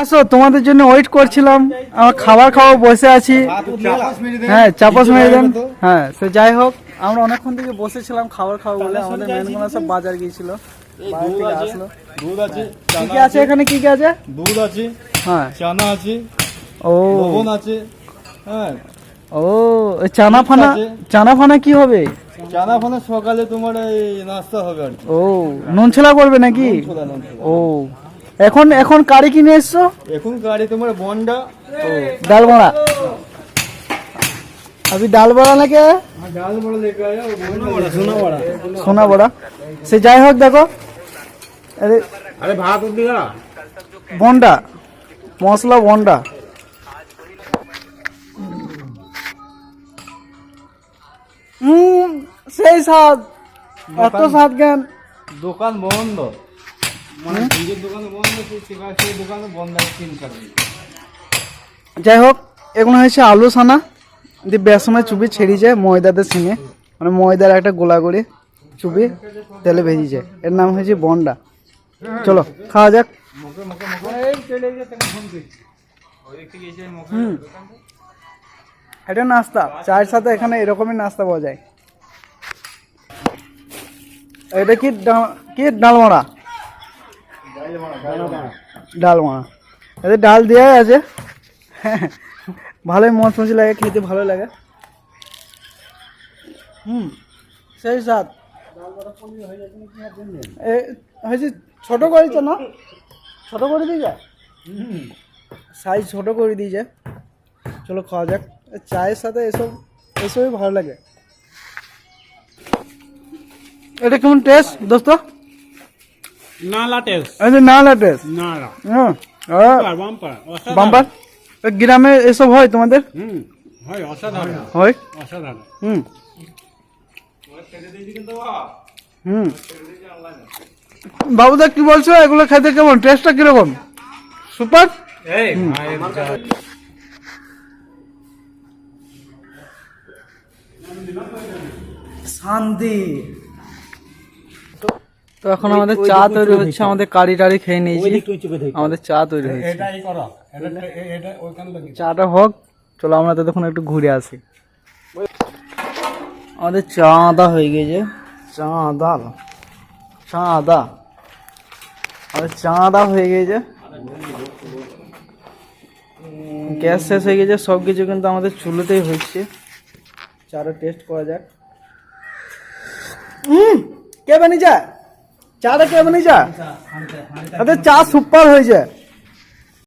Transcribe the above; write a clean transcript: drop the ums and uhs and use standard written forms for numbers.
আসো, তোমাদের জন্য ওয়েট করছিলাম। আমার খাবার খাওয়া বসে আছি। হ্যাঁ, চাপাস মেরে দেন। হ্যাঁ, সে যাই হোক, আমরা অনেকক্ষণ থেকে বসেছিলাম খাবার খাওয়া বলে। আমাদের মেনগুলো সব বাজার গিয়েছিল, বাইরে থেকে আসলো। দুধ আছে, কি কি আছে এখানে? কি কি আছে? দুধ আছে, হ্যাঁ, চানা আছে, ও লবণ আছে। হ্যাঁ, ও চানা ফানা, চানা ফানা কি হবে? চানা ফানা সকালে তোমার এই নাস্তা হবে আর কি। ও নুন ছোলা করবে নাকি? ও এখন এখন কারি কিনে এসছো? এখন গাড়ি তোমার বন্ডা, ডাল বড়া। अभी ডাল বড়া নাকি? ডাল বড়া লেকে আয়া, সোনা বড়া। সোনা বড়া। সে যাই হোক, দেখো, আরে আরে ভাত উঠবিগা বন্ডা, মশলা বন্ডা। সেই স্বাদ, এত স্বাদ জ্ঞান। দোকান বন্ধ, মানে নিজের দোকানে বন্ধ, সেই দোকানে বন্ধ আছে 3 4 দিন। যাই হোক, এগুলো হয়েছে আলু সানা দিয়ে বেসনে চুপি ছেড়িয়েছে ময়দাতে সিনে, মানে ময়দার একটা গোলা করে চুপি তেলে ভেজেছে। এর নাম হয়েছে বন্ডা। চলো খাওয়া যাক। এটা নাস্তা, চায়ের সাথে এখানে এরকমই নাস্তা পাওয়া যায়। এটা কি কি ডালমাড়া? ডালমাড়া, এতে ডাল দেওয়াই আছে। ভালোই মচমচি লাগে, খেতে ভালো লাগে। সেই স্বাদ। হয়েছে ছোট করেছে না? ছোট করে দিয়েছে, সাইজ ছোট করে দিয়েছে। চলো খাওয়া যাক। চায়ের সাথে এসবই ভালো লাগে। এটা কেমন টেস্ট দোস্ত? নালা টেস্ট, নালা টেস্ট। নালা বাম্পার বাম্পার। গ্রামে এসব হয় তোমাদের? হয়, অসাধারণ হয়। অসাধারণ। বাবুদা কি বলছো, এগুলো খেতে কেমন? টেস্টটা কিরকম? সুপার। শান্তি। তো এখন আমাদের চা তৈরি হচ্ছে, আমাদের কারি টারি খেয়ে নিয়েছি, আমাদের চা তৈরি হচ্ছে। এটাই করো, এটা ওইখানে লাগে। চাটা হোক, চলো আমরা তো তখন একটু ঘুরে আসি। আমাদের চা আদা হয়ে গেছে, চা আদা, চা আদা, আমাদের চা আদা হয়ে গেছে। গ্যাস শেষ হয়ে গেছে, সব কিছু কিন্তু আমাদের চুলোতেই হচ্ছে। চাটা টেস্ট করা যাক। কে বানিয়েছে চাটা? কে বানিয়েছে? চা সুপার হয়েছে।